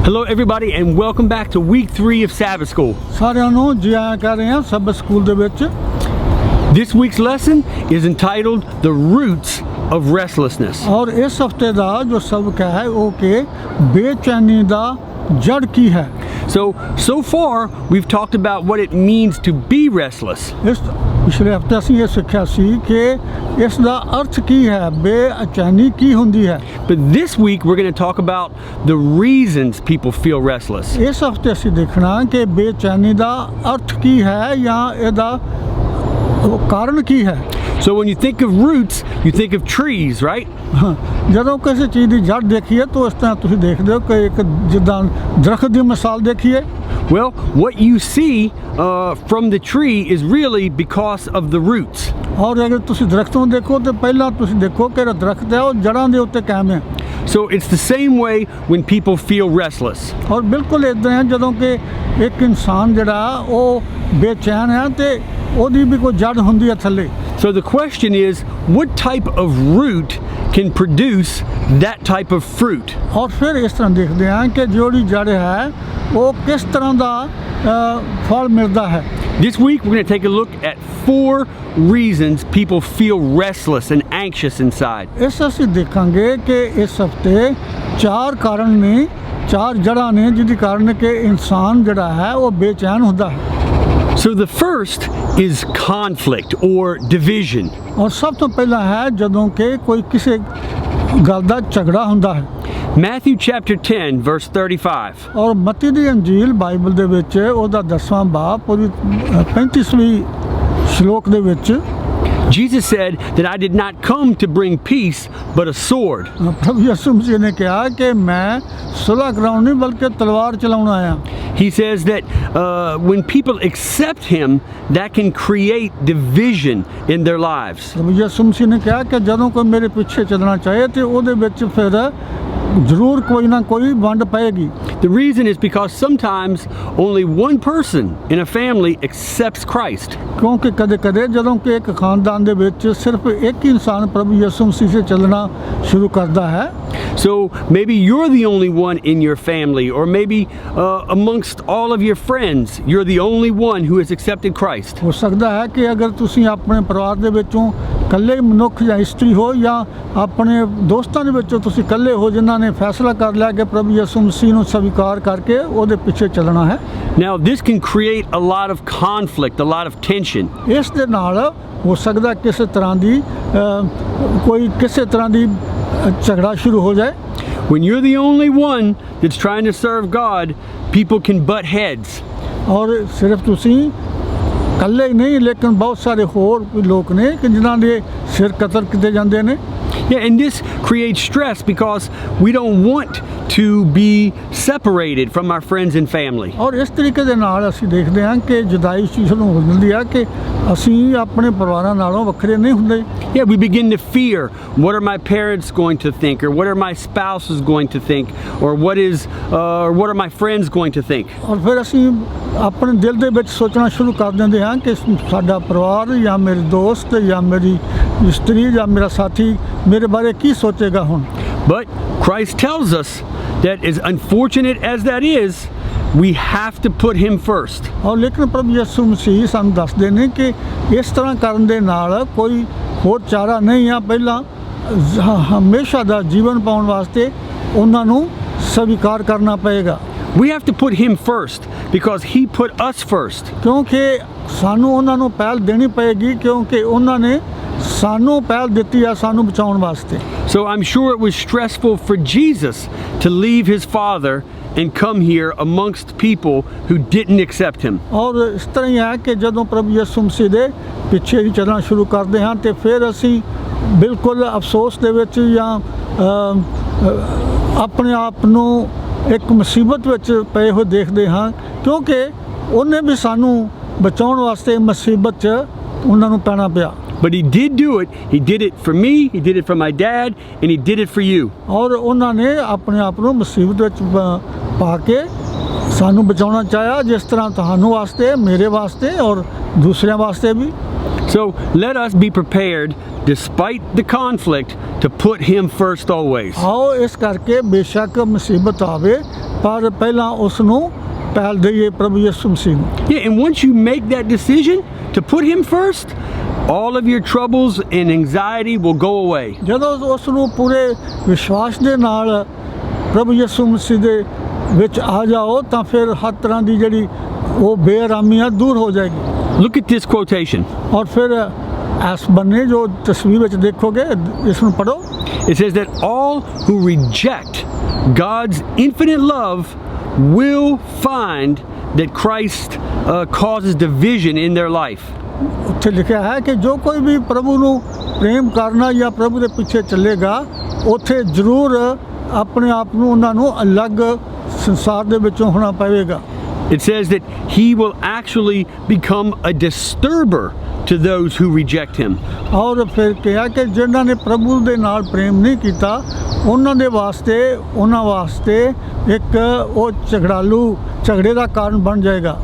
Hello everybody and welcome back to week 3 of Sabbath School. ਸਾਰਿਆਂ ਨੂੰ ਜੀ ਆਇਆਂ ਕਰ ਰਹੇ ਹਾਂ Sabbath School ਦੇ ਵਿੱਚ। This week's lesson is entitled The Roots of Restlessness. ਔਰ ਇਸ ਹਫਤੇ ਦਾ ਜੋ ਸਬਕ ਹੈ ਉਹ ਕਿ ਬੇਚੈਨੀ ਦਾ ਜੜ ਕੀ ਹੈ। So far we've talked about what it means to be restless. ਇਸ ਪਿਛਲੇ ਹਫਤੇ ਅਸੀਂ ਇਹ ਸਿੱਖਿਆ ਸੀ ਕਿ ਇਸ ਦਾ ਅਰਥ ਕੀ ਹੈ, ਬੇਚੈਨੀ ਕੀ ਹੁੰਦੀ ਹੈ। But this week we're going to talk about the reasons people feel restless. ਇਸ ਹਫਤੇ ਅਸੀਂ ਦੇਖਣਾ ਕਿ ਬੇਚੈਨੀ ਦਾ ਅਰਥ ਕੀ ਹੈ ਜਾਂ ਇਹਦਾ ਕਾਰਨ ਕੀ ਹੈ। So when you think of roots, you think of trees, right? ਜਦੋਂ ਕਿਸੇ ਚੀਜ਼ ਦੀ ਜੜ ਦੇਖੀਏ ਤਾਂ ਇਸ ਤਰ੍ਹਾਂ ਤੁਸੀਂ ਦੇਖਦੇ ਹੋ ਕਿ ਇੱਕ ਜਿੱਦਾਂ ਦਰਖਤ ਦੀ ਮਿਸਾਲ ਦੇਖੀਏ। Well, what you see from the tree is really because of the roots. ਔਰ ਅਗਰ ਤੁਸੀਂ ਦਰਖਤ ਨੂੰ ਦੇਖੋ ਤਾਂ ਪਹਿਲਾਂ ਤੁਸੀਂ ਦੇਖੋ ਕਿ ਦਰਖਤ ਹੈ ਉਹ ਜੜ੍ਹਾਂ ਦੇ ਉੱਤੇ ਕਾਇਮ ਹੈ। So it's the same way when people feel restless. ਔਰ ਬਿਲਕੁਲ ਇਦਾਂ ਹੈ ਜਦੋਂ ਕਿ ਇੱਕ ਇਨਸਾਨ ਜਿਹੜਾ ਉਹ ਬੇਚੈਨ ਹੈ ਤੇ ਉਹਦੀ ਵੀ ਕੋਈ ਜੜ ਹੁੰਦੀ ਹੈ ਥੱਲੇ। So the question is, what type of root can produce that type of fruit? ਔਰ ਫਿਰ ਇਸ ਤਰ੍ਹਾਂ ਦੇਖਦੇ ਹਾਂ ਕਿ ਜਿਹੜੀ ਜੜ ਹੈ ਉਹ ਕਿਸ ਤਰ੍ਹਾਂ ਦਾ ਫਲ ਮਿਲਦਾ ਹੈ। This week we're going to take a look at 4 reasons people feel restless and anxious inside. ਇਸ ਅਸੀਂ ਦੇਖਾਂਗੇ ਕਿ ਇਸ ਹਫਤੇ 4 ਕਾਰਨ ਨੇ, 4 ਜੜ੍ਹਾਂ ਨੇ ਜਿਹਦੇ ਕਾਰਨ ਕਿ ਇਨਸਾਨ ਜਿਹੜਾ ਹੈ ਉਹ ਬੇਚੈਨ ਹੁੰਦਾ ਹੈ। So the first is conflict or division. ਔਰ ਸਭ ਤੋਂ ਪਹਿਲਾਂ ਹੈ ਜਦੋਂ ਕਿ ਕੋਈ ਕਿਸੇ ਗੱਲ ਦਾ ਝਗੜਾ ਹੁੰਦਾ ਹੈ। Matthew chapter 10 verse 35. ਔਰ ਮਤੀ ਦੀ ਅੰਜੀਲ ਬਾਈਬਲ ਦੇ ਵਿੱਚ ਉਹਦਾ 10ਵਾਂ ਬਾਬ ਉਹਦੀ 35ਵੀਂ ਸ਼ਲੋਕ ਦੇ ਵਿੱਚ Jesus said that I did not come to bring peace but a sword. ਪ੍ਰਭੂ ਯਿਸੂ ਮਸੀਹ ਨੇ ਕਿਹਾ ਕਿ ਮੈਂ ਸੁਲ੍ਹਾ ਕਰਾਉਣ ਨਹੀਂ ਬਲਕਿ ਤਲਵਾਰ ਚਲਾਉਣ ਆਇਆ। He says that when people accept him, that can create division in their lives. ਪ੍ਰਭੂ ਯਿਸੂ ਮਸੀਹ ਨੇ ਕਿਹਾ ਕਿ ਜਦੋਂ ਕੋਈ ਮੇਰੇ ਪਿੱਛੇ ਚੱਲਣਾ ਚਾਹੇ ਤੇ ਉਹਦੇ ਵਿੱਚ ਫਿਰ ਜ਼ਰੂਰ ਕੋਈ ਨਾ ਕੋਈ ਵੰਡ ਪਏਗੀ। The reason is because sometimes only one person in a family accepts Christ. ਕਿਉਂਕਿ ਕਦੇ-ਕਦੇ ਜਦੋਂ ਕਿ ਇੱਕ ਖਾਨਦਾਨ ਦੇ ਵਿੱਚ ਸਿਰਫ ਇੱਕ ਹੀ ਇਨਸਾਨ ਪ੍ਰਭੂ ਯਿਸੂ ਮਸੀਹ ਸੇ ਚੱਲਣਾ ਸ਼ੁਰੂ ਕਰਦਾ ਹੈ। So maybe you're the only one in your family, or maybe amongst all of your friends, you're the only one who has accepted Christ. ਹੋ ਸਕਦਾ ਹੈ ਕਿ ਅਗਰ ਤੁਸੀਂ ਆਪਣੇ ਪਰਿਵਾਰ ਦੇ ਵਿੱਚੋਂ ਇਕੱਲੇ ਮਨੁੱਖ ਜਾਂ ਇਸਤਰੀ ਹੋ ਜਾਂ ਆਪਣੇ ਦੋਸਤਾਂ ਦੇ ਵਿੱਚੋਂ ਤੁਸੀਂ ਇਕੱਲੇ ਹੋ ਜਿਨ੍ਹਾਂ ਨੇ ਫੈਸਲਾ ਕਰ ਲਿਆ ਕਿ ਪ੍ਰਭੂ ਯਿਸੂ ਮਸੀਹ ਨੂੰ ਸਵੀਕਾਰ ਕਰਕੇ ਉਹਦੇ ਪਿੱਛੇ ਚੱਲਣਾ ਹੈ। Now this can create a lot of conflict, a lot of tension. ਇਸ ਦੇ ਨਾਲ ਹੋ ਸਕਦਾ ਕਿਸੇ ਤਰ੍ਹਾਂ ਦੀ ਝਗੜਾ ਸ਼ੁਰੂ ਹੋ ਜਾਏ। When you're the only one that's trying to serve God, people can butt heads. ਔਰ ਸਿਰਫ ਤੁਸੀਂ ਇਕੱਲੇ ਹੀ ਨਹੀਂ ਲੇਕਿਨ ਬਹੁਤ ਸਾਰੇ ਹੋਰ ਵੀ ਲੋਕ ਨੇ ਕਿ ਜਿਨ੍ਹਾਂ ਦੇ ਸਿਰ ਕਤਲ ਕੀਤੇ ਜਾਂਦੇ ਨੇ। Yeah, and this creates stress because we don't want to be separated from our friends and family. ਔਰ ਇਸ ਤਰੀਕੇ ਦੇ ਨਾਲ ਅਸੀਂ ਦੇਖਦੇ ਹਾਂ ਕਿ ਜੁਦਾਈ ਸ਼ੁਰੂ ਹੋ ਜਾਂਦੀ ਹੈ ਕਿ ਅਸੀਂ ਆਪਣੇ ਪਰਿਵਾਰਾਂ ਨਾਲੋਂ ਵੱਖਰੇ ਨਹੀਂ ਹੁੰਦੇ। Yeah, we begin to fear, what are my parents going to think, or what are my spouses going to think, or what are my friends going to think? ਔਰ ਫਿਰ ਅਸੀਂ ਆਪਣੇ ਦਿਲ ਦੇ ਵਿੱਚ ਸੋਚਣਾ ਸ਼ੁਰੂ ਕਰ ਦਿੰਦੇ ਹਾਂ ਕਿ ਸਾਡਾ ਪਰਿਵਾਰ ਜਾਂ ਮੇਰੇ ਦੋਸਤ ਜਾਂ ਮੇਰੀ ਇਸਤਰੀ ਜਾਂ ਮੇਰਾ ਸਾਥੀ ਮੇਰੇ ਬਾਰੇ ਕੀ ਸੋਚੇਗਾ ਹੁਣ। But Christ tells us that as unfortunate as that is, we have to put him first. ਔਰ ਲੇਕਿਨ ਪ੍ਰਭੂ ਯਿਸੂ ਮਸੀਹ ਸਾਨੂੰ ਦੱਸਦੇ ਨੇ ਕਿ ਇਸ ਤਰ੍ਹਾਂ ਕਰਨ ਦੇ ਨਾਲ ਕੋਈ ਹੋਰ ਚਾਰਾ ਨਹੀਂ ਆ। ਪਹਿਲਾਂ ਹਮੇਸ਼ਾ ਦਾ ਜੀਵਨ ਪਾਉਣ ਵਾਸਤੇ ਉਹਨਾਂ ਨੂੰ ਸਵੀਕਾਰ ਕਰਨਾ ਪਏਗਾ। We have to put him first because he put us first. ਕਿਉਂਕਿ ਸਾਨੂੰ ਉਹਨਾਂ ਨੂੰ ਪਹਿਲ ਦੇਣੀ ਪਏਗੀ ਕਿਉਂਕਿ ਉਹਨਾਂ ਨੇ ਸਾਨੂੰ ਪਹਿਲ ਦਿੱਤੀ ਆ ਸਾਨੂੰ ਬਚਾਉਣ ਵਾਸਤੇ। So I'm sure it was stressful for Jesus to leave his father and come here amongst people who didn't accept him. ਔਰ ਇਸ ਤਰ੍ਹਾਂ ਹੀ ਹੈ ਕਿ ਜਦੋਂ ਪ੍ਰਭੂ ਯਿਸੂ ਮਸੀਹ ਦੇ ਪਿੱਛੇ ਹੀ ਚੱਲਣਾ ਸ਼ੁਰੂ ਕਰਦੇ ਹਾਂ ਤੇ ਫਿਰ ਅਸੀਂ ਬਿਲਕੁਲ ਅਫਸੋਸ ਦੇ ਵਿੱਚ ਜਾਂ ਆਪਣੇ ਆਪ ਨੂੰ ਇੱਕ ਮੁਸੀਬਤ ਵਿੱਚ ਪਏ ਹੋਏ ਦੇਖਦੇ ਹਾਂ ਕਿਉਂਕਿ ਉਹਨੇ ਵੀ ਸਾਨੂੰ ਬਚਾਉਣ ਵਾਸਤੇ ਮੁਸੀਬਤ 'ਚ ਉਹਨਾਂ ਨੂੰ ਪੈਣਾ ਪਿਆ। But he did do it. He did it for me, he did it for my dad, and he did it for you. ਔਰ ਉਹਨਾਂ ਨੇ ਆਪਣੇ ਆਪ ਨੂੰ ਮੁਸੀਬਤ ਵਿੱਚ ਪਾ ਕੇ ਸਾਨੂੰ ਬਚਾਉਣਾ ਚਾਹਿਆ ਜਿਸ ਤਰ੍ਹਾਂ ਤੁਹਾਨੂੰ ਵਾਸਤੇ, ਮੇਰੇ ਵਾਸਤੇ ਔਰ ਦੂਸਰਿਆਂ ਵਾਸਤੇ ਵੀ। So let us be prepared despite the conflict, to put him first always. ਆਓ ਇਸ ਕਰਕੇ ਬੇਸ਼ੱਕ ਮੁਸੀਬਤ ਆਵੇ ਪਰ ਪਹਿਲਾਂ ਉਸ ਨੂੰ ਪਹਿਲ ਦੇਈਏ ਪ੍ਰਭੂ ਯਿਸੂ ਮਸੀਹ ਨੂੰ। Yeah, and once you make that decision to put him first, all of your troubles and anxiety will go away. ਜਦੋਂ ਉਸ ਨੂੰ ਪੂਰੇ ਵਿਸ਼ਵਾਸ ਦੇ ਨਾਲ ਪ੍ਰਭੂ ਯਿਸੂ ਮਸੀਹ ਦੇ ਵਿੱਚ ਆ ਜਾਓ ਤਾਂ ਫਿਰ ਹਰ ਤਰ੍ਹਾਂ ਦੀ ਜਿਹੜੀ ਉਹ ਬੇਆਰਾਮੀ ਆ ਦੂਰ ਹੋ ਜਾਏਗੀ। Look at this quotation. ਔਰ ਫਿਰ ਇਸ ਬੰਨੇ ਜੋ ਤਸਵੀਰ ਵਿੱਚ ਦੇਖੋਗੇ ਇਸ ਨੂੰ ਪੜੋ। It says that all who reject God's infinite love will find that Christ causes division in their life. ਉੱਥੇ ਲਿਖਿਆ ਹੈ ਕਿ ਜੋ ਕੋਈ ਵੀ ਪ੍ਰਭੂ ਨੂੰ ਪ੍ਰੇਮ ਕਰਨਾ ਜਾਂ ਪ੍ਰਭੂ ਦੇ ਪਿੱਛੇ ਚੱਲੇਗਾ ਉੱਥੇ ਜ਼ਰੂਰ ਆਪਣੇ ਆਪ ਨੂੰ ਉਹਨਾਂ ਨੂੰ ਅਲੱਗ ਸੰਸਾਰ ਦੇ ਵਿੱਚੋਂ ਹੋਣਾ ਪਵੇਗਾ। It says that he will actually become a disturber to those who reject him. ਔਰ ਫਿਰ ਕਿਹਾ ਕਿ ਜਿਨ੍ਹਾਂ ਨੇ ਪ੍ਰਭੂ ਦੇ ਨਾਲ ਪ੍ਰੇਮ ਨਹੀਂ ਕੀਤਾ ਉਹਨਾਂ ਵਾਸਤੇ ਇੱਕ ਉਹ ਝਗੜੇ ਦਾ ਕਾਰਨ ਬਣ ਜਾਏਗਾ।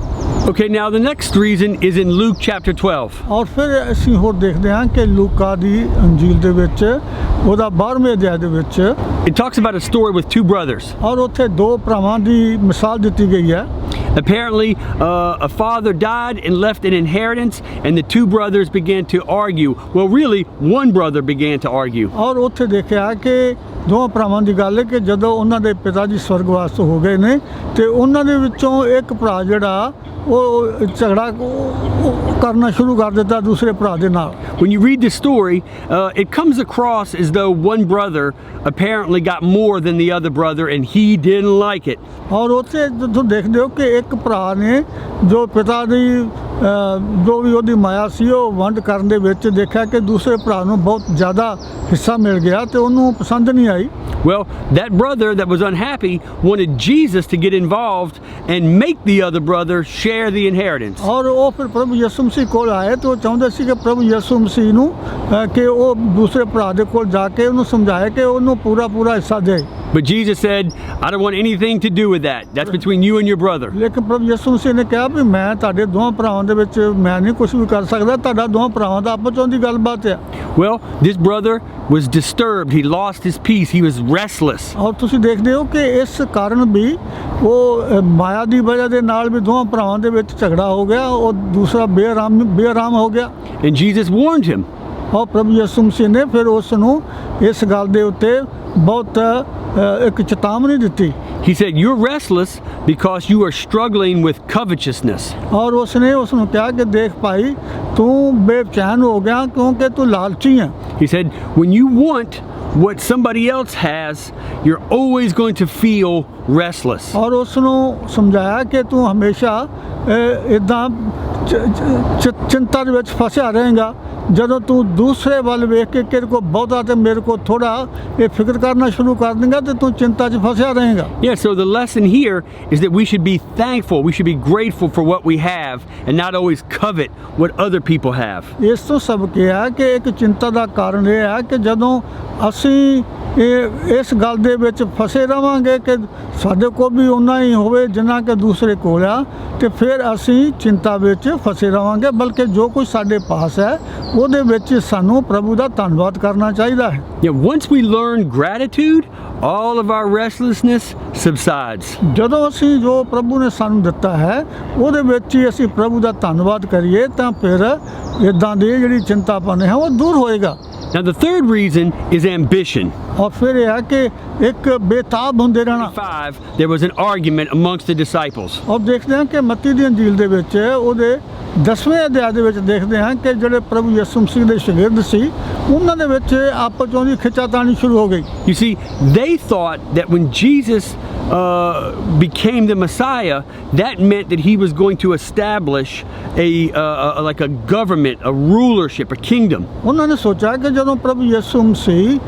Okay, now the next reason is in Luke chapter 12. ਔਰ ਫਿਰ ਅਸੀਂ ਹੋਰ ਦੇਖਦੇ ਹਾਂ ਕਿ ਲੂਕਾ ਦੀ ਅੰਜੀਲ ਦੇ ਵਿੱਚ ਉਹਦਾ 12ਵੇਂ ਅਧਿਆਇ ਦੇ ਵਿੱਚ It talks about a story with two brothers. ਔਰ ਉੱਥੇ ਦੋ ਭਰਾਵਾਂ ਦੀ ਮਿਸਾਲ ਦਿੱਤੀ ਗਈ ਹੈ। Apparently, a father died and left an inheritance, and the two brothers began to argue. Well, really, one brother began to argue. ਔਰ ਉੱਥੇ ਦੇਖਿਆ ਕਿ ਦੋਵਾਂ ਭਰਾਵਾਂ ਦੀ ਗੱਲ ਹੈ ਕਿ ਜਦੋਂ ਉਹਨਾਂ ਦੇ ਪਿਤਾ ਜੀ ਸਵਰਗਵਾਸ ਹੋ ਗਏ ਨੇ ਤੇ ਉਹਨਾਂ ਦੇ ਵਿੱਚੋਂ ਇੱਕ ਭਰਾ ਜਿਹੜਾ ਉਹ ਝਗੜਾ ਕਰਨਾ ਸ਼ੁਰੂ ਕਰ ਦਿੱਤਾ ਦੂਸਰੇ ਭਰਾ ਦੇ ਨਾਲ। When you read the story, it comes across as though one brother apparently got more than the other brother, and he didn't like it. ਔਰ ਉੱਥੇ ਤੁਸੀਂ ਦੇਖਦੇ ਹੋ ਕਿ ਇੱਕ ਭਰਾ ਨੇ ਜੋ ਪਿਤਾ ਦੀ ਜੋ ਵੀ ਉਹਦੀ ਮਾਇਆ ਸੀ ਉਹ ਵੰਡ ਕਰਨ ਦੇ ਵਿੱਚ ਦੇਖਿਆ ਕਿ ਦੂਸਰੇ ਭਰਾ ਨੂੰ ਬਹੁਤ ਜ਼ਿਆਦਾ ਹਿੱਸਾ ਮਿਲ ਗਿਆ ਤੇ ਉਹਨੂੰ ਪਸੰਦ ਨਹੀਂ ਆਈ। Well, that brother that was unhappy wanted Jesus to get involved and make the other brother share the inheritance. ਔਰ ਉਹ ਫਿਰ ਪ੍ਰਭੂ ਯਿਸੂ ਮਸੀਹ ਕੋਲ ਆਏ ਤੇ ਉਹ ਚਾਹੁੰਦੇ ਸੀ ਕਿ ਪ੍ਰਭੂ ਯਿਸੂ ਮਸੀਹ ਨੂੰ ਕਿ ਉਹ ਦੂਸਰੇ ਭਰਾ ਦੇ ਕੋਲ ਜਾ ਕੇ ਉਹਨੂੰ ਸਮਝਾਏ ਕਿ ਉਹਨੂੰ ਪੂਰਾ ਹਿੱਸਾ ਦੇ। But Jesus said, I don't want anything to do with that. That's between you and your brother. ਲੇਕਿਨ ਪ੍ਰਭੂ ਯਿਸੂ ਮਸੀਹ ਨੇ ਕਿਹਾ ਵੀ ਮੈਂ ਤੁਹਾਡੇ ਦੋਵਾਂ ਭਰਾਵਾਂ ਦੇ ਵਿੱਚ ਮੈਂ ਨਹੀਂ ਕੁਝ ਵੀ ਕਰ ਸਕਦਾ, ਤੁਹਾਡਾ ਦੋਵਾਂ ਭਰਾਵਾਂ ਦਾ ਆਪਸ ਦੀ ਗੱਲਬਾਤ ਹੈ। Well, this brother was disturbed. He lost his peace. He was restless. ਔਰ ਤੁਸੀਂ ਦੇਖਦੇ ਹੋ ਕਿ ਇਸ ਕਾਰਨ ਵੀ ਉਹ ਮਾਇਆ ਦੀ ਵਜ੍ਹਾ ਦੇ ਨਾਲ ਵੀ ਦੋਵਾਂ ਭਰਾਵਾਂ ਦੇ ਵਿੱਚ ਝਗੜਾ ਹੋ ਗਿਆ, ਉਹ ਦੂਸਰਾ ਬੇਆਰਾਮ ਹੋ ਗਿਆ। And Jesus warned him. ਔਰ ਪ੍ਰਭੂ ਯਿਸੂ ਮਸੀਹ ਨੇ ਫਿਰ ਉਸ ਨੂੰ ਇਸ ਗੱਲ ਦੇ ਉੱਤੇ ਬਹੁਤ ਇੱਕ ਚੇਤਾਵਨੀ ਦਿੱਤੀ। He said, you're restless because you are struggling with covetousness. ਔਰ ਉਸਨੇ ਉਸ ਨੂੰ ਕਿਹਾ ਕਿ ਦੇਖ ਭਾਈ ਤੂੰ ਬੇਚੈਨ ਹੋ ਗਿਆ ਕਿਉਂਕਿ ਤੂੰ ਲਾਲਚੀ ਹੈ। He said, when you want what somebody else has, you're always going to feel restless. ਔਰ ਉਸ ਨੂੰ ਸਮਝਾਇਆ ਕਿ ਤੂੰ ਹਮੇਸ਼ਾ ਇਦਾਂ ਚਿੰਤਾ ਦੇ ਵਿੱਚ ਫਸਿਆ ਰਹੇਗਾ ਜਦੋਂ ਤੂੰ ਦੂਸਰੇ ਵੱਲ ਵੇਖ ਕੇ ਤੇਰੇ ਕੋਲ ਬਹੁਤਾ ਤੇ ਮੇਰੇ ਕੋਲ ਥੋੜਾ ਇਹ ਫਿਕਰ ਕਰਨਾ ਸ਼ੁਰੂ ਕਰ ਦੇਂਗਾ ਤੇ ਤੂੰ ਚਿੰਤਾ 'ਚ ਫਸਿਆ ਰਹੇਗਾ। Yeah, so the lesson here is that we should be thankful, we should be grateful for what we have and not always covet what other people have. ਇਸ ਤੋਂ ਸਬਕ ਇਹ ਹੈ ਕਿ ਇੱਕ ਚਿੰਤਾ ਦਾ ਕਾਰਨ ਇਹ ਹੈ ਕਿ ਜਦੋਂ ਅਸੀਂ ਇਸ ਗੱਲ ਦੇ ਵਿੱਚ ਫਸੇ ਰਵਾਂਗੇ ਕਿ ਸਾਡੇ ਕੋਲ ਵੀ ਉਨਾ ਹੀ ਹੋਵੇ ਜਿੰਨਾ ਕਿ ਦੂਸਰੇ ਕੋਲ ਆ ਤੇ ਫਿਰ ਅਸੀਂ ਚਿੰਤਾ ਵਿੱਚ ਫਸੇ ਰਵਾਂਗੇ, ਬਲਕਿ ਜੋ ਕੁਝ ਸਾਡੇ ਪਾਸ ਹੈ ਉਹਦੇ ਵਿੱਚ ਸਾਨੂੰ ਪ੍ਰਭੂ ਦਾ ਧੰਨਵਾਦ ਕਰਨਾ ਚਾਹੀਦਾ ਹੈ। Yeah, once we learn gratitude, all of our restlessness subsides. ਜਦੋਂ ਅਸੀਂ ਜੋ ਪ੍ਰਭੂ ਨੇ ਸਾਨੂੰ ਦਿੱਤਾ ਹੈ ਉਹਦੇ ਵਿੱਚ ਹੀ ਅਸੀਂ ਪ੍ਰਭੂ ਦਾ ਧੰਨਵਾਦ ਕਰੀਏ ਤਾਂ ਫਿਰ ਇਦਾਂ ਦੀ ਜਿਹੜੀ ਚਿੰਤਾਪਨ ਹੈ ਉਹ ਦੂਰ ਹੋਏਗਾ। Now the third reason is ambition. ਔਰ ਫਿਰ ਇਹ ਹੈ ਕਿ ਇੱਕ ਬੇਤਾਬ ਹੁੰਦੇ ਰਹਿਣਾ। 5, there was an argument amongst the disciples. ਔਰ ਦੇਖਦੇ ਹਾਂ ਕਿ ਮੱਤੀ ਦੀ ਅੰਜੀਲ ਦੇ ਵਿੱਚ ਉਹਦੇ 10ਵੇਂ ਅਧਿਆਇ ਦੇ ਵਿੱਚ ਦੇਖਦੇ ਹਾਂ ਕਿ ਜਿਹੜੇ ਪ੍ਰਭੂ ਯਿਸੂ ਮਸੀਹ ਦੇ ਸ਼ਾਗਿਰਦ ਸੀ ਉਹਨਾਂ ਦੇ ਵਿੱਚ ਆਪਸ ਵਿੱਚ ਉਹਦੀ ਖਿੱਚਾਤਾਣੀ ਸ਼ੁਰੂ ਹੋ ਗਈ। You see, they thought that when Jesus became the Messiah, that meant that he was going to establish like a government, a rulership, a kingdom. ਉਹਨਾਂ ਨੇ ਸੋਚਿਆ ਕਿ ਜਦੋਂ ਪ੍ਰਭੂ ਯਿਸੂ ਮਸੀਹ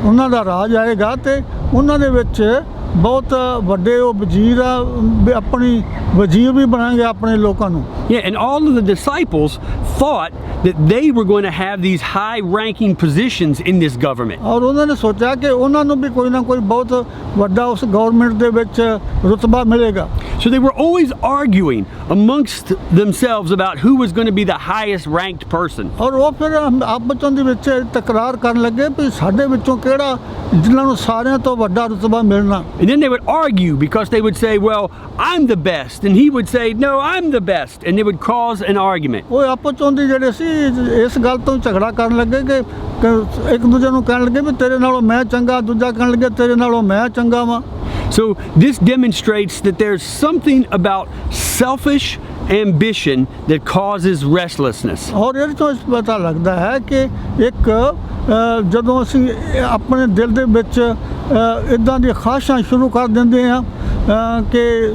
ਉਹਨਾਂ ਦਾ ਰਾਜ ਆਏਗਾ ਤੇ ਉਹਨਾਂ ਦੇ ਵਿੱਚ ਬਹੁਤ ਵੱਡੇ ਉਹ ਵਜ਼ੀਰ ਆਪਣੀ ਵਜ਼ੀਰ ਵੀ ਬਣਾਂਗੇ ਆਪਣੇ ਲੋਕਾਂ ਨੂੰ। Yeah, and all of the disciples thought that they were going to have these high-ranking positions in this government. ਔਰ ਉਹਨਾਂ ਨੇ ਸੋਚਿਆ ਕਿ ਉਹਨਾਂ ਨੂੰ ਵੀ ਕੋਈ ਨਾ ਕੋਈ ਬਹੁਤ ਵੱਡਾ ਉਸ ਗਵਰਨਮੈਂਟ ਦੇ ਵਿੱਚ ਰੁਤਬਾ ਮਿਲੇਗਾ। So they were always arguing amongst themselves about who was going to be the highest ranked person. ਔਰ ਉਹ ਫਿਰ ਆਪਸ ਦੇ ਵਿੱਚ ਤਕਰਾਰ ਕਰਨ ਲੱਗੇ ਵੀ ਸਾਡੇ ਵਿੱਚੋਂ ਕਿਹੜਾ ਜਿਨ੍ਹਾਂ ਨੂੰ ਸਾਰਿਆਂ ਤੋਂ ਵੱਡਾ ਰੁਤਬਾ ਮਿਲਣਾ। And then they would argue because they would say, well, I'm the best. And he would say, no, I'm the best. And they would cause an argument. ਉਹ ਆਪਸ ਦੇ ਜਿਹੜੇ ਸੀ ਇਸ ਗੱਲ ਤੋਂ ਝਗੜਾ ਕਰਨ ਲੱਗੇ ਕਿ ਇੱਕ ਦੂਜੇ ਨੂੰ ਕਹਿਣ ਲੱਗੇ ਵੀ ਤੇਰੇ ਨਾਲੋਂ ਮੈਂ ਚੰਗਾ, ਦੂਜਾ ਕਹਿਣ ਲੱਗੇ ਤੇਰੇ ਨਾਲੋਂ ਮੈਂ ਚੰਗਾ ਵਾਂ। So this demonstrates that there's something about selfish ambition that causes restlessness. ਔਰ ਇਹ ਤੋਂ ਪਤਾ ਲੱਗਦਾ ਹੈ ਕਿ ਇੱਕ ਜਦੋਂ ਅਸੀਂ ਆਪਣੇ ਦਿਲ ਦੇ ਵਿੱਚ ਇੱਦਾਂ ਦੀਆਂ ਖਾਹਿਸ਼ਾਂ ਸ਼ੁਰੂ ਕਰ ਦਿੰਦੇ ਹਾਂ ਕਿ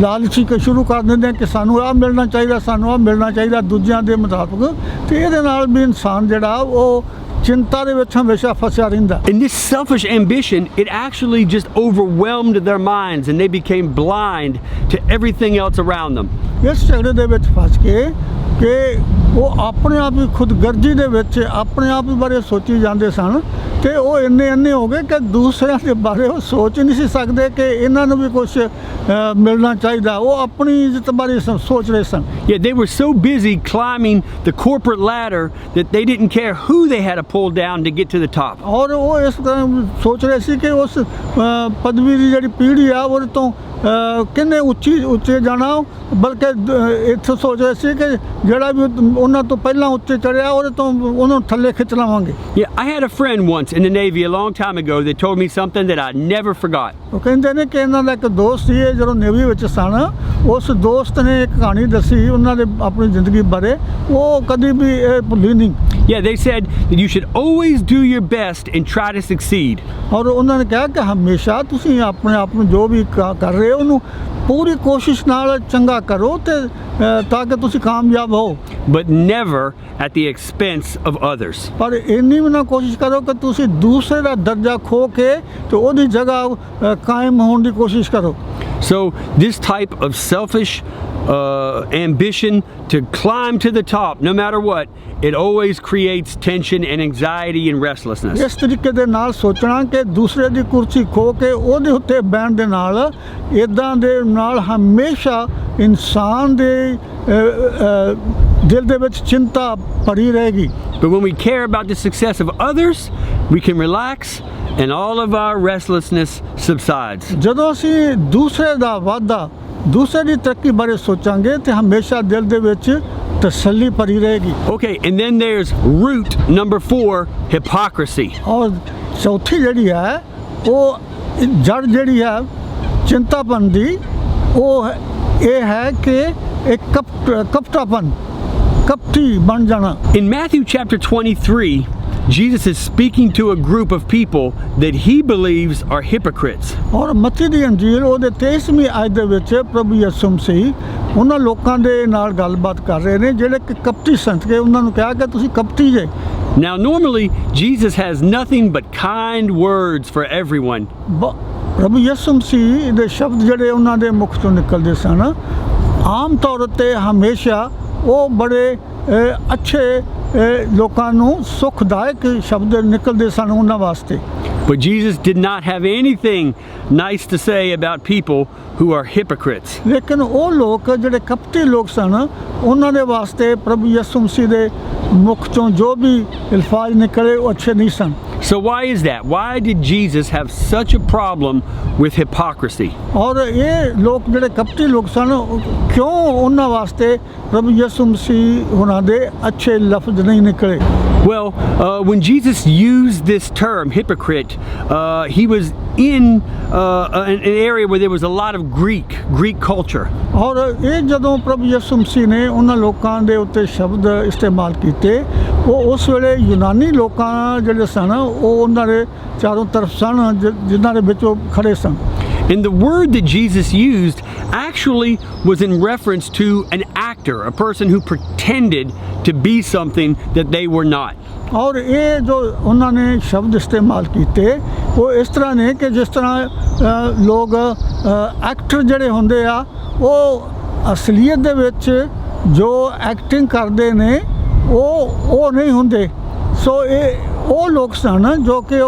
ਲਾਲਚੀ ਸ਼ੁਰੂ ਕਰ ਦਿੰਦੇ ਹਾਂ ਕਿ ਸਾਨੂੰ ਆਹ ਮਿਲਣਾ ਚਾਹੀਦਾ, ਸਾਨੂੰ ਆਹ ਮਿਲਣਾ ਚਾਹੀਦਾ ਦੂਜਿਆਂ ਦੇ ਮੁਤਾਬਕ, ਤੇ ਇਹਦੇ ਨਾਲ ਵੀ ਇਨਸਾਨ ਜਿਹੜਾ ਉਹ ਚਿੰਤਾ ਦੇ ਵਿੱਚ ਹਮੇਸ਼ਾ ਫਸਿਆ ਰਹਿੰਦਾ। And this selfish ambition, it actually just overwhelmed their minds and they became blind to everything else around them. ਇਸ ਝਗੜੇ ਦੇ ਵਿੱਚ ਫਸ ਕੇ ਕਿ ਉਹ ਆਪਣੇ ਆਪ ਹੀ ਖੁਦਗਰਜੀ ਦੇ ਵਿੱਚ ਆਪਣੇ ਆਪ ਹੀ ਬਾਰੇ ਸੋਚੀ ਜਾਂਦੇ ਸਨ ਤੇ ਉਹ ਇੰਨੇ ਹੋ ਗਏ ਕਿ ਦੂਸਰਿਆਂ ਦੇ ਬਾਰੇ ਉਹ ਸੋਚ ਨਹੀਂ ਸੀ ਸਕਦੇ ਕਿ ਇਹਨਾਂ ਨੂੰ ਵੀ ਕੁਝ ਮਿਲਣਾ ਚਾਹੀਦਾ। ਉਹ ਆਪਣੀ ਇੱਜ਼ਤ ਬਾਰੇ ਸੋਚ ਰਹੇ ਸਨ। Yeah, they were so busy climbing the corporate ladder that they didn't care who they had to pull down to get to the top. ਔਰ ਉਹ ਇਸ ਤਰ੍ਹਾਂ ਸੋਚ ਰਹੇ ਸੀ ਕਿ ਉਸ ਪਦਵੀ ਦੀ ਜਿਹੜੀ ਪੀੜ੍ਹੀ ਆ ਉਹਦੇ ਤੋਂ ਕਿੰਨੇ ਉੱਚੇ ਜਾਣਾ, ਬਲਕਿ ਇੱਥੇ ਸੋਚ ਰਹੇ ਸੀ ਕਿ ਜਿਹੜਾ ਵੀ ਉਹਨਾਂ ਤੋਂ ਪਹਿਲਾਂ ਉੱਚੇ ਚੜਿਆ ਉਹਦੇ ਤੋਂ ਉਹਨੂੰ ਥੱਲੇ ਖਿੱਚ ਲਵਾਂਗੇ। Yeah, I had a friend once in the Navy a long time ago that told me something that I never forgot. ਉਹ ਕਹਿੰਦੇ ਨੇ ਕਿ ਇਹਨਾਂ ਦਾ ਇੱਕ ਦੋਸਤ ਸੀ ਜਦੋਂ ਨੇਵੀ ਵਿੱਚ ਸਨ, ਉਸ ਦੋਸਤ ਨੇ ਇੱਕ ਕਹਾਣੀ ਦੱਸੀ ਉਹਨਾਂ ਦੇ ਆਪਣੀ ਜ਼ਿੰਦਗੀ ਬਾਰੇ, ਉਹ ਕਦੀ ਵੀ ਇਹ ਭੁੱਲੀ ਨਹੀਂ। Yeah, they said that you should always do your best and try to succeed. ਔਰ ਉਹਨਾਂ ਨੇ ਕਿਹਾ ਕਿ ਹਮੇਸ਼ਾ ਤੁਸੀਂ ਆਪਣੇ ਆਪ ਨੂੰ ਜੋ ਵੀ ਕਰ ਰਹੇ ਹੋ ਉਹਨੂੰ ਪੂਰੀ ਕੋਸ਼ਿਸ਼ ਨਾਲ ਚੰਗਾ ਕਰੋ ਤੇ ਤਾਂ ਕਿ ਤੁਸੀਂ ਕਾਮਯਾਬ ਹੋ। But never at the expense of others. ਪਰ ਇੰਨੀ ਵੀ ਨਾ ਕੋਸ਼ਿਸ਼ ਕਰੋ ਕਿ ਤੁਸੀਂ ਦੂਸਰੇ ਦਾ ਦਰਜਾ ਖੋ ਕੇ ਤੇ ਉਹਦੀ ਜਗ੍ਹਾ ਕਾਇਮ ਹੋਣ ਦੀ ਕੋਸ਼ਿਸ਼ ਕਰੋ। So this type of selfish ambition to climb to the top, no matter what, it always creates tension and anxiety and restlessness. ਇਸ ਤਰੀਕੇ ਦੇ ਨਾਲ ਸੋਚਣਾ ਕਿ ਦੂਸਰੇ ਦੀ ਕੁਰਸੀ ਖੋ ਕੇ ਉਹਦੇ ਉੱਤੇ ਬਹਿਣ ਦੇ ਨਾਲ ਇੱਦਾਂ ਦੇ ਨਾਲ ਹਮੇਸ਼ਾ ਇਨਸਾਨ ਦੇ ਦਿਲ ਦੇ ਵਿੱਚ ਚਿੰਤਾ ਭਰੀ ਰਹੇਗੀ। But when we care about the success of others, we can relax and all of our restlessness subsides. ਜਦੋਂ ਅਸੀਂ ਦੂਸਰੇ ਦਾ ਵਾਧਾ, ਦੂਸਰੇ ਦੀ ਤਰੱਕੀ ਬਾਰੇ ਸੋਚਾਂਗੇ ਤੇ ਹਮੇਸ਼ਾ ਦਿਲ ਦੇ ਵਿੱਚ ਤਸੱਲੀ ਭਰੀ ਰਹੇਗੀ। Okay, and then there's root number 4, hypocrisy. ਔਰ ਚੌਥੀ ਜਿਹੜੀ ਹੈ ਉਹ ਜੜ ਜਿਹੜੀ ਹੈ ਚਿੰਤਾਪਨ ਦੀ, ਉਹ ਇਹ ਹੈ ਕਿ ਇੱਕ ਕਪਟਾਪਨ, ਕਪਟੀ ਬਣ ਜਾਣਾ। In Matthew chapter 23, Jesus is speaking to a group of people that he believes are hypocrites. ਔਰ ਮੱਤੀ ਦੀ ਅੰਜੀਲ ਉਹਦੇ 23ਵੀਂ ਆਇਤ ਦੇ ਵਿੱਚ ਪ੍ਰਭੂ ਯਿਸੂ ਮਸੀਹ ਉਹਨਾਂ ਲੋਕਾਂ ਦੇ ਨਾਲ ਗੱਲਬਾਤ ਕਰ ਰਹੇ ਨੇ ਜਿਹੜੇ ਕਿ ਕਪਟੀ ਸਨ ਕਿ ਉਹਨਾਂ ਨੂੰ ਕਿਹਾ ਕਿ ਤੁਸੀਂ ਕਪਟੀ ਜੇ। Now normally Jesus has nothing but kind words for everyone. ਪ੍ਰਭੂ ਯਿਸੂ ਮਸੀਹ ਦੇ ਸ਼ਬਦ ਜਿਹੜੇ ਉਹਨਾਂ ਦੇ ਮੁਖ ਤੋਂ ਨਿਕਲਦੇ ਸਨ ਆਮ ਤੌਰ ਉੱਤੇ ਹਮੇਸ਼ਾ ਉਹ ਬੜੇ ਅੱਛੇ ਲੋਕਾਂ ਨੂੰ ਸੁਖਦਾਇਕ ਸ਼ਬਦ ਨਿਕਲਦੇ ਸਨ ਉਹਨਾਂ ਵਾਸਤੇ। But Jesus did not have anything nice to say about people who are hypocrites. ਲੇਕਿਨ ਉਹ ਲੋਕ ਜਿਹੜੇ ਕਪਟੀ ਲੋਕ ਸਨ ਉਹਨਾਂ ਦੇ ਵਾਸਤੇ ਪ੍ਰਭੂ ਯਿਸੂ ਮਸੀਹ ਦੇ ਮੁਖ ਤੋਂ ਜੋ ਵੀ ਅਲਫਾਜ਼ ਨਿਕਲੇ ਉਹ ਅੱਛੇ ਨਹੀਂ ਸਨ। So why is that? Why did Jesus have such a problem with hypocrisy? ਔਰ ਇਹ ਲੋਕ ਜਿਹੜੇ ਕਪਟੀ ਲੋਕ ਸਨ ਕਿਉਂ ਉਹਨਾਂ ਵਾਸਤੇ ਪ੍ਰਭੂ ਯਿਸੂ ਮਸੀਹ ਉਹਨਾਂ ਦੇ ਅੱਛੇ ਲਫ਼ਜ਼ ਨਹੀਂ ਨਿਕਲੇ? Well, when Jesus used this term, hypocrite, he was in an area where there was a lot of Greek culture. ਔਰ ਇਹ ਜਦੋਂ ਪ੍ਰਭੂ ਯਿਸੂ ਮਸੀਹ ਨੇ ਉਹਨਾਂ ਲੋਕਾਂ ਦੇ ਉੱਤੇ ਸ਼ਬਦ ਇਸਤੇਮਾਲ ਕੀਤੇ ਉਹ ਉਸ ਵੇਲੇ ਯੂਨਾਨੀ ਲੋਕਾਂ ਜਿਹੜੇ ਸਨ ਉਹ ਉਹਨਾਂ ਦੇ ਚਾਰੋਂ ਤਰਫ ਸਨ ਜਿਨ੍ਹਾਂ ਦੇ ਵਿੱਚ ਉਹ ਖੜੇ ਸਨ। And the word that Jesus used actually was in reference to an actor, a person who pretended to be something that they were not. ਔਰ ਇਹ ਜੋ ਉਹਨਾਂ ਨੇ ਸ਼ਬਦ ਇਸਤੇਮਾਲ ਕੀਤੇ ਉਹ ਇਸ ਤਰ੍ਹਾਂ ਨੇ ਕਿ ਜਿਸ ਤਰ੍ਹਾਂ ਲੋਕ ਐਕਟਰ ਜਿਹੜੇ ਹੁੰਦੇ ਆ ਉਹ ਅਸਲੀਅਤ ਦੇ ਵਿੱਚ ਜੋ ਐਕਟਿੰਗ ਕਰਦੇ ਨੇ ਉਹ ਨਹੀਂ ਹੁੰਦੇ। ਸੋ ਇਹ ਉਹ ਲੋਕ ਸਨ ਜੋ ਕਿ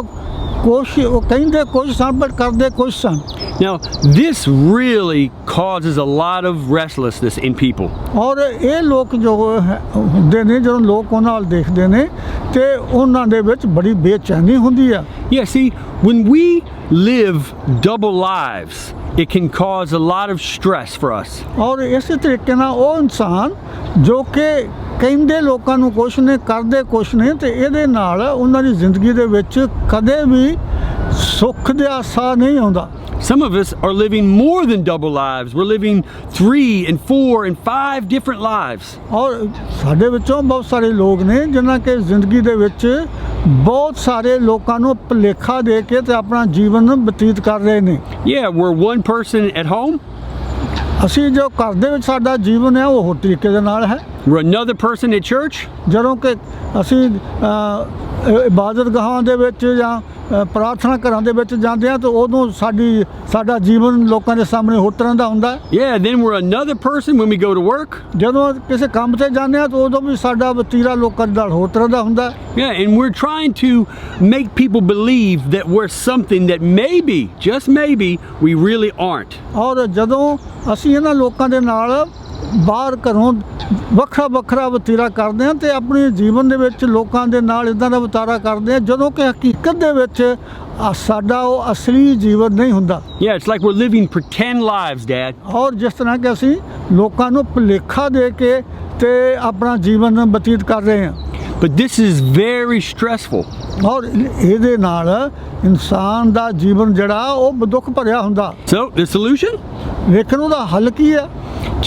ਕੁਛ ਉਹ ਕਹਿੰਦੇ ਕੁਛ ਸਨ ਪਰ ਕਰਦੇ ਕੁਛ ਸਨ। Now, this really causes a lot of restlessness in people. ਔਰ ਇਹ ਲੋਕ ਜੋ ਹੁੰਦੇ ਨੇ ਜਦੋਂ ਲੋਕ ਉਹਨਾਂ ਵੱਲ ਦੇਖਦੇ ਨੇ ਤੇ ਉਹਨਾਂ ਦੇ ਵਿੱਚ ਬੜੀ ਬੇਚੈਨੀ ਹੁੰਦੀ ਆ। Yeah, see, when we live double lives, it can cause a lot of stress for us. ਔਰ ਇਸੇ ਤਰੀਕੇ ਨਾਲ ਉਹ ਇਨਸਾਨ ਜੋ ਕਿ ਕਹਿੰਦੇ ਲੋਕਾਂ ਨੂੰ ਕੁਛ ਨੇ ਕਰਦੇ ਕੁਛ ਨੇ ਤੇ ਇਹਦੇ ਨਾਲ ਉਹਨਾਂ ਦੀ ਜ਼ਿੰਦਗੀ ਦੇ ਵਿੱਚ ਕਦੇ ਵੀ ਸੁੱਖ ਦਾ ਸਾਹ ਨਹੀਂ ਆਉਂਦਾ। Some of us are living more than double lives. We're living 3 and 4 and 5 different lives. ਔਰ ਸਾਡੇ ਵਿੱਚੋਂ ਬਹੁਤ ਸਾਰੇ ਲੋਕ ਨੇ ਜਿਨ੍ਹਾਂ ਕਿ ਜ਼ਿੰਦਗੀ ਦੇ ਵਿੱਚ ਬਹੁਤ ਸਾਰੇ ਲੋਕਾਂ ਨੂੰ ਭੁਲੇਖਾ ਦੇ ਕੇ ਤੇ ਆਪਣਾ ਜੀਵਨ ਬਤੀਤ ਕਰ ਰਹੇ ਨੇ। Yeah, we're one person at home. ਅਸੀਂ ਜੋ ਘਰ ਦੇ ਵਿੱਚ ਸਾਡਾ ਜੀਵਨ ਹੈ ਉਹ ਹੋਰ ਤਰੀਕੇ ਦੇ ਨਾਲ ਹੈ। We're another person at church. ਜਦੋਂ ਕਿ ਅਸੀਂ ਇਬਾਦਤ ਗਾਹਾਂ ਦੇ ਵਿੱਚ ਜਾਂ ਪ੍ਰਾਰਥਨਾ ਘਰਾਂ ਦੇ ਵਿੱਚ ਜਾਂਦੇ ਹਾਂ ਤਾਂ ਉਦੋਂ ਸਾਡਾ ਜੀਵਨ ਲੋਕਾਂ ਦੇ ਸਾਹਮਣੇ ਹੋਰ ਤਰ੍ਹਾਂ ਦਾ ਹੁੰਦਾ। Yeah, then we're another person when we go to work. ਜਦੋਂ ਕਿਸੇ ਕੰਮ ਤੇ ਜਾਂਦੇ ਹਾਂ ਤਾਂ ਉਦੋਂ ਵੀ ਸਾਡਾ ਵਤੀਰਾ ਲੋਕਾਂ ਦੇ ਨਾਲ ਹੋਰ ਤਰ੍ਹਾਂ ਦਾ ਹੁੰਦਾ। Yeah, and we're trying to make people believe that we're something that maybe, just maybe, we really aren't. ਔਰ ਜਦੋਂ ਅਸੀਂ ਇਹਨਾਂ ਲੋਕਾਂ ਦੇ ਨਾਲ ਬਾਹਰ ਘਰੋਂ ਵੱਖਰਾ ਵੱਖਰਾ ਵਤੀਰਾ ਕਰਦੇ ਹਾਂ ਤੇ ਆਪਣੇ ਜੀਵਨ ਦੇ ਵਿੱਚ ਲੋਕਾਂ ਦੇ ਨਾਲ ਇਦਾਂ ਦਾ ਵਤਾਰਾ ਕਰਦੇ ਹਾਂ ਜਦੋਂ ਕਿ ਹਕੀਕਤ ਦੇ ਵਿੱਚ ਸਾਡਾ ਉਹ ਅਸਲੀ ਜੀਵਨ ਨਹੀਂ ਹੁੰਦਾ। Yeah, it's like we're living pretend lives, Dad. ਔਰ ਜਿਸ ਤਰ੍ਹਾਂ ਕਿ ਅਸੀਂ ਲੋਕਾਂ ਨੂੰ ਭੁਲੇਖਾ ਦੇ ਕੇ ਤੇ ਆਪਣਾ ਜੀਵਨ ਬਤੀਤ ਕਰ ਰਹੇ ਹਾਂ। But this is very stressful. ਔਰ ਇਹਦੇ ਨਾਲ ਇਨਸਾਨ ਦਾ ਜੀਵਨ ਜਿਹੜਾ ਉਹ ਦੁੱਖ ਭਰਿਆ ਹੁੰਦਾ। So, the solution? ਲੇਕਿਨ ਉਹਦਾ ਹੱਲ ਕੀ ਹੈ?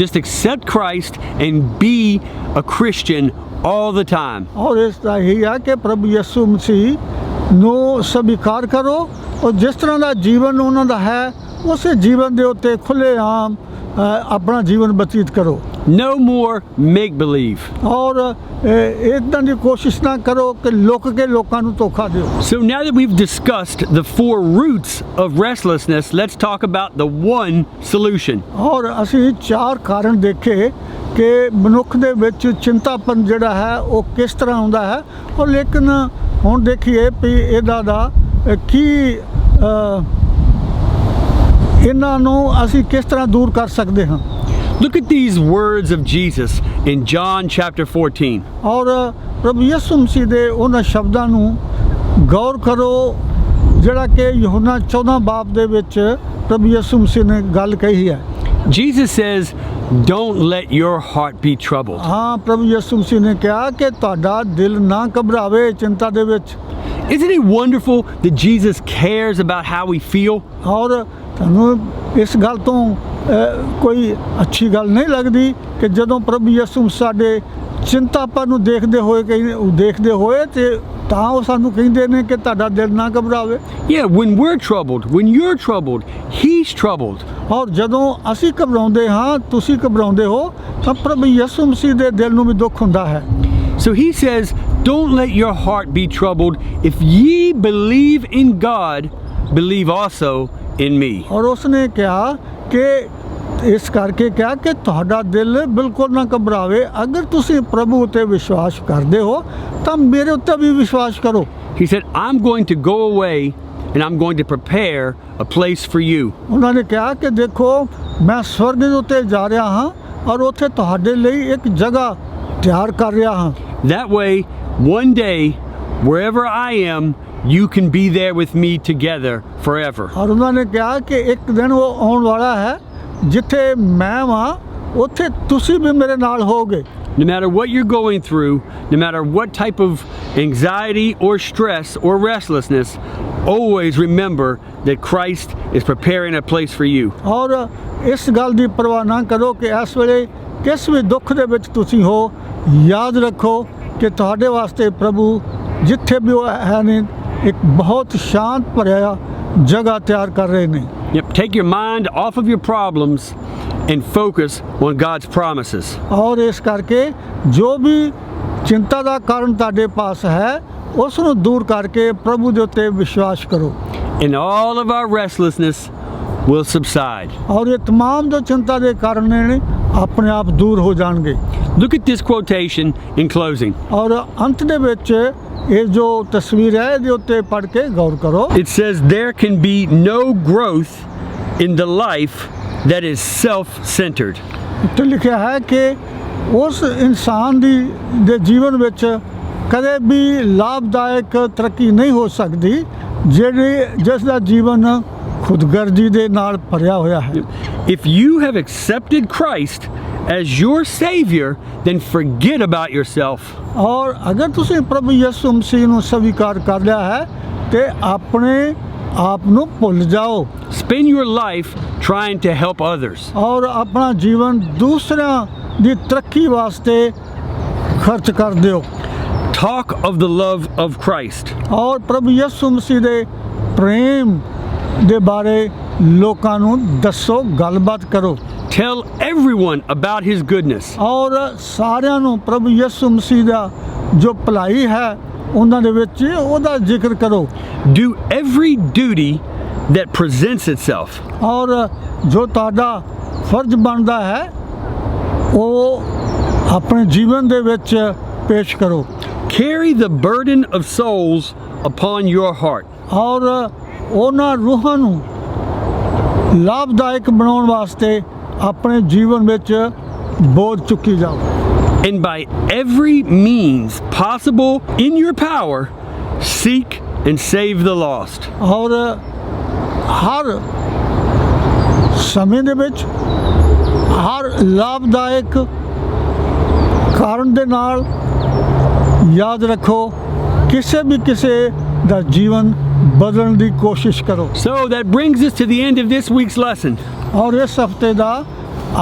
Just accept Christ and be a Christian all the time. ਔਰ ਇਸ ਦਾ ਇਹ ਹੈ ਕਿ ਪ੍ਰਭੂ ਯਿਸੂ ਮਸੀਹ ਨੂੰ ਸਵੀਕਾਰ ਕਰੋ ਔਰ ਜਿਸ ਤਰ੍ਹਾਂ ਦਾ ਜੀਵਨ ਉਹਨਾਂ ਦਾ ਹੈ ਉਸੇ ਜੀਵਨ ਦੇ ਉੱਤੇ ਖੁੱਲ੍ਹੇਆਮ ਆਪਣਾ ਜੀਵਨ ਬਤੀਤ ਕਰੋ। No more make-believe. ਔਰ ਇਦਾਂ ਦੀ ਕੋਸ਼ਿਸ਼ ਨਾ ਕਰੋ ਕਿ ਲੁਕ ਕੇ ਲੋਕਾਂ ਨੂੰ ਧੋਖਾ ਦਿਓ। So now that we've discussed the 4 roots of restlessness, let's talk about the one solution. ਔਰ ਅਸੀਂ 4 ਕਾਰਨ ਦੇਖੇ ਕਿ ਮਨੁੱਖ ਦੇ ਵਿੱਚ ਚਿੰਤਾਪਨ ਜਿਹੜਾ ਹੈ ਉਹ ਕਿਸ ਤਰ੍ਹਾਂ ਹੁੰਦਾ ਹੈ ਔਰ ਲੇਕਿਨ ਹੁਣ ਦੇਖੀਏ ਵੀ ਇਹਦਾ ਦਾ ਕੀ ਇਹਨਾਂ ਨੂੰ ਅਸੀਂ ਕਿਸ ਤਰ੍ਹਾਂ ਦੂਰ ਕਰ ਸਕਦੇ ਹਾਂ। Look at these words of Jesus in John chapter 14. ਔਰ ਪ੍ਰਭੂ ਯਿਸੂ ਮਸੀਹ ਦੇ ਉਹਨਾਂ ਸ਼ਬਦਾਂ ਨੂੰ ਗੌਰ ਕਰੋ ਜਿਹੜਾ ਕਿ ਯਹੋਨਾ 14 ਬਾਬ ਦੇ ਵਿੱਚ ਪ੍ਰਭੂ ਯਿਸੂ ਮਸੀਹ ਨੇ ਗੱਲ ਕਹੀ ਹੈ। Jesus says, don't let your heart be troubled. ਹਾਂ ਪ੍ਰਭੂ ਯਿਸੂ ਮਸੀਹ ਨੇ ਕਿਹਾ ਕਿ ਤੁਹਾਡਾ ਦਿਲ ਨਾ ਘਬਰਾਵੇ ਚਿੰਤਾ ਦੇ ਵਿੱਚ। Isn't it wonderful that Jesus cares about how we feel? ਔਰ ਤੁਹਾਨੂੰ ਇਸ ਗੱਲ ਤੋਂ ਕੋਈ ਅੱਛੀ ਗੱਲ ਨਹੀਂ ਲੱਗਦੀ ਕਿ ਜਦੋਂ ਪ੍ਰਭੂ ਯਿਸੂ ਸਾਡੇ ਚਿੰਤਾਪਨ ਨੂੰ ਦੇਖਦੇ ਹੋਏ ਤੇ ਤਾਂ ਉਹ ਸਾਨੂੰ ਕਹਿੰਦੇ ਨੇ ਕਿ ਤੁਹਾਡਾ ਦਿਲ ਨਾ ਘਬਰਾਵੇ। Yeah, when we're troubled, when you're troubled, he's troubled. ਔਰ ਜਦੋਂ ਅਸੀਂ ਘਬਰਾਉਂਦੇ ਹਾਂ ਤੁਸੀਂ ਘਬਰਾਉਂਦੇ ਹੋ ਤਾਂ ਪ੍ਰਭੂ ਯਿਸੂ ਮਸੀਹ ਦੇ ਦਿਲ ਨੂੰ ਵੀ ਦੁੱਖ ਹੁੰਦਾ ਹੈ। So he says, don't let your heart be troubled. If ye believe in God, believe also in me. ਔਰ ਉਸਨੇ ਕਿਹਾ ਕਿ ਇਸ ਕਰਕੇ ਕਿਹਾ ਕਿ ਤੁਹਾਡਾ ਦਿਲ ਬਿਲਕੁਲ ਨਾ ਘਬਰਾਵੇ ਅਗਰ ਤੁਸੀਂ ਪ੍ਰਭੂ ਉਤੇ ਵਿਸ਼ਵਾਸ ਕਰਦੇ ਹੋ ਤਾਂ ਮੇਰੇ ਉੱਤੇ ਵੀ ਵਿਸ਼ਵਾਸ ਕਰੋ। He said, I'm going to go away and I'm going to prepare a place for you. ਉਹਨਾਂ ਨੇ ਕਿਹਾ ਕਿ ਦੇਖੋ ਮੈਂ ਸਵਰਗ ਦੇ ਉੱਤੇ ਜਾ ਰਿਹਾ ਹਾਂ ਔਰ ਉੱਥੇ ਤੁਹਾਡੇ ਲਈ ਇੱਕ ਜਗ੍ਹਾ ਤਿਆਰ ਕਰ ਰਿਹਾ ਹਾਂ। That way, one day, wherever I am, you can be there with me together forever. ਔਰ ਉਹਨਾਂ ਨੇ ਕਿਹਾ ਕਿ ਇੱਕ ਦਿਨ ਉਹ ਆਉਣ ਵਾਲਾ ਹੈ ਜਿੱਥੇ ਮੈਂ ਵਾਂ ਉੱਥੇ ਤੁਸੀਂ ਵੀ ਮੇਰੇ ਨਾਲ ਹੋਗੇ। No matter what you're going through, no matter what type of anxiety or stress or restlessness, always remember that Christ is preparing a place for you. ਔਰ ਇਸ ਗੱਲ ਦੀ ਪਰਵਾਹ ਨਾ ਕਰੋ ਕਿ ਇਸ ਵੇਲੇ ਕਿਸ ਵੀ ਦੁੱਖ ਦੇ ਵਿੱਚ ਤੁਸੀਂ ਹੋ ਯਾਦ ਰੱਖੋ ਕਿ ਤੁਹਾਡੇ ਵਾਸਤੇ ਪ੍ਰਭੂ ਜਿੱਥੇ ਵੀ ਉਹ ਹੈ ਨੇ ਇੱਕ ਬਹੁਤ ਸ਼ਾਂਤ ਭਰਿਆ ਜਗ੍ਹਾ ਤਿਆਰ ਕਰ ਰਹੇ ਨੇ। Yep, take your mind off of your problems and focus on God's promises. ਔਰ ਇਸ ਕਰਕੇ ਜੋ ਵੀ ਚਿੰਤਾ ਦਾ ਕਾਰਨ ਤੁਹਾਡੇ ਪਾਸ ਹੈ ਉਸ ਨੂੰ ਦੂਰ ਕਰਕੇ ਪ੍ਰਭੂ ਦੇ ਉੱਤੇ ਵਿਸ਼ਵਾਸ ਕਰੋ। In all of our restlessness, will subside. ਔਰ ਇਹ तमाम ਜੋ ਚਿੰਤਾ ਦੇ ਕਾਰਨ ਨੇ ਆਪਣੇ ਆਪ ਦੂਰ ਹੋ ਜਾਣਗੇ। Look at this quotation in closing. ਔਰ ਅੰਤ ਦੇ ਵਿੱਚ ਇਹ ਜੋ ਤਸਵੀਰ ਹੈ ਇਹਦੇ ਉੱਤੇ ਪੜ੍ਹ ਕੇ ਗੌਰ ਕਰੋ। It says there can be no growth in the life that is self-centered. ਉੱਤੇ ਲਿਖਿਆ ਹੈ ਕਿ ਉਸ ਇਨਸਾਨ ਦੇ ਜੀਵਨ ਵਿੱਚ ਕਦੇ ਵੀ ਲਾਭਦਾਇਕ ਤਰੱਕੀ ਨਹੀਂ ਹੋ ਸਕਦੀ ਜਿਸ ਦਾ ਜੀਵਨ ਖੁਦਗਰਜ਼ੀ ਦੇ ਨਾਲ ਭਰਿਆ ਹੋਇਆ ਹੈ। If you have accepted Christ as your Savior, then forget about yourself. ਔਰ ਅਗਰ ਤੁਸੀਂ ਪ੍ਰਭੂ ਯਿਸੂ ਮਸੀਹ ਨੂੰ ਸਵੀਕਾਰ ਕਰ ਲਿਆ ਹੈ ਤੇ ਆਪਣੇ ਆਪ ਨੂੰ ਭੁੱਲ ਜਾਓ। Spend your life trying to help others. ਔਰ ਆਪਣਾ ਜੀਵਨ ਦੂਸਰਿਆਂ ਦੀ ਤਰੱਕੀ ਵਾਸਤੇ ਖਰਚ ਕਰ ਦਿਓ। Talk of the love of Christ. ਔਰ ਪ੍ਰਭੂ ਯਿਸੂ ਮਸੀਹ ਦੇ ਪ੍ਰੇਮ ਦੇ ਬਾਰੇ ਲੋਕਾਂ ਨੂੰ ਦੱਸੋ, ਗੱਲਬਾਤ ਕਰੋ। Tell everyone about His goodness. ਔਰ ਸਾਰਿਆਂ ਨੂੰ ਪ੍ਰਭੂ ਯਿਸੂ ਮਸੀਹ ਦਾ ਜੋ ਭਲਾਈ ਹੈ ਉਹਨਾਂ ਦੇ ਵਿੱਚ ਉਹਦਾ ਜ਼ਿਕਰ ਕਰੋ। Do every duty that presents itself. ਔਰ ਜੋ ਤੁਹਾਡਾ ਫਰਜ਼ ਬਣਦਾ ਹੈ ਉਹ ਆਪਣੇ ਜੀਵਨ ਦੇ ਵਿੱਚ ਪੇਸ਼ ਕਰੋ। Carry the burden of souls upon your heart. ਔਰ ਉਹਨਾਂ ਰੂਹਾਂ ਨੂੰ ਲਾਭਦਾਇਕ ਬਣਾਉਣ ਵਾਸਤੇ ਆਪਣੇ ਜੀਵਨ ਵਿੱਚ ਬੋਝ ਚੁੱਕੀ ਜਾਓ। And by every means possible in your power, seek and save the lost. ਔਰ ਹਰ ਸਮੇਂ ਦੇ ਵਿੱਚ ਹਰ ਲਾਭਦਾਇਕ ਕਾਰਨ ਦੇ ਨਾਲ ਯਾਦ ਰੱਖੋ ਕਿਸੇ ਦਾ ਜੀਵਨ ਬਦਲਣ ਦੀ ਕੋਸ਼ਿਸ਼ ਕਰੋ। So that brings us to the end of this week's lesson. ਔਰ ਇਸ ਹਫਤੇ ਦਾ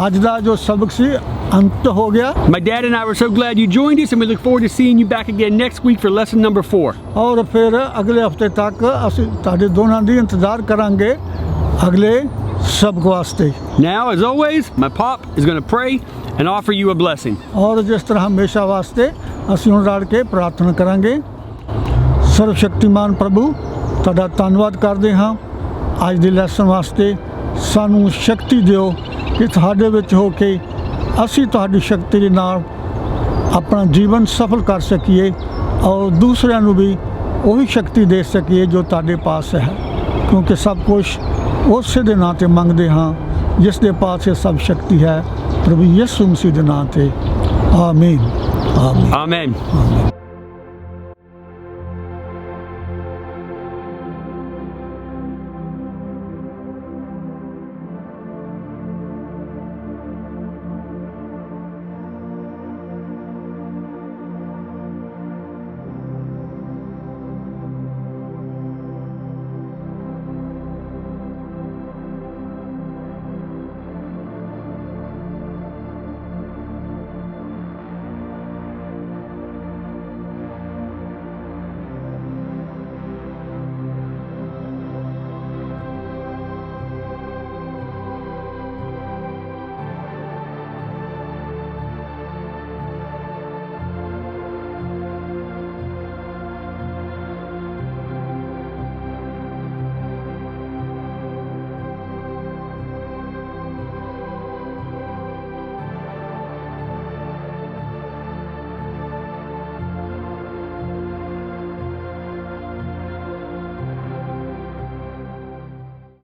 ਅੱਜ ਦਾ ਜੋ ਸਬਕ ਸੀ ਅੰਤ ਹੋ ਗਿਆ। My dad and I were so glad you joined us, and we look forward to seeing you back again next week for lesson number 4. ਔਰ ਫਿਰ ਅਗਲੇ ਹਫਤੇ ਤੱਕ ਅਸੀਂ ਤੁਹਾਡੇ ਦੋਨਾਂ ਦੀ ਇੰਤਜ਼ਾਰ ਕਰਾਂਗੇ ਅਗਲੇ ਸਬਕ ਵਾਸਤੇ। Now, as always, my pop is going to pray and offer you a blessing. ਔਰ ਜਿਸ ਤਰ੍ਹਾਂ ਹਮੇਸ਼ਾ ਵਾਸਤੇ ਅਸੀਂ ਹੁਣ ਰਲ ਕੇ ਪ੍ਰਾਰਥਨਾ ਕਰਾਂਗੇ। ਸਰਵ ਸ਼ਕਤੀਮਾਨ ਪ੍ਰਭੂ ਤੁਹਾਡਾ ਧੰਨਵਾਦ ਕਰਦੇ ਹਾਂ ਅੱਜ ਦੇ ਲੈਸਨ ਵਾਸਤੇ। ਸਾਨੂੰ ਸ਼ਕਤੀ ਦਿਓ ਕਿ ਤੁਹਾਡੇ ਵਿੱਚ ਹੋ ਕੇ ਅਸੀਂ ਤੁਹਾਡੀ ਸ਼ਕਤੀ ਦੇ ਨਾਲ ਆਪਣਾ ਜੀਵਨ ਸਫਲ ਕਰ ਸਕੀਏ ਔਰ ਦੂਸਰਿਆਂ ਨੂੰ ਵੀ ਉਹੀ ਸ਼ਕਤੀ ਦੇ ਸਕੀਏ ਜੋ ਤੁਹਾਡੇ ਪਾਸ ਹੈ, ਕਿਉਂਕਿ ਸਭ ਕੁਝ ਉਸੇ ਦੇ ਨਾਂ 'ਤੇ ਮੰਗਦੇ ਹਾਂ ਜਿਸ ਦੇ ਪਾਸ ਇਹ ਸਭ ਸ਼ਕਤੀ ਹੈ, ਪ੍ਰਭੂ ਯਿਸੂ ਮਸੀਹ ਦੇ ਨਾਂ 'ਤੇ ਆਮੀਨ। Amen.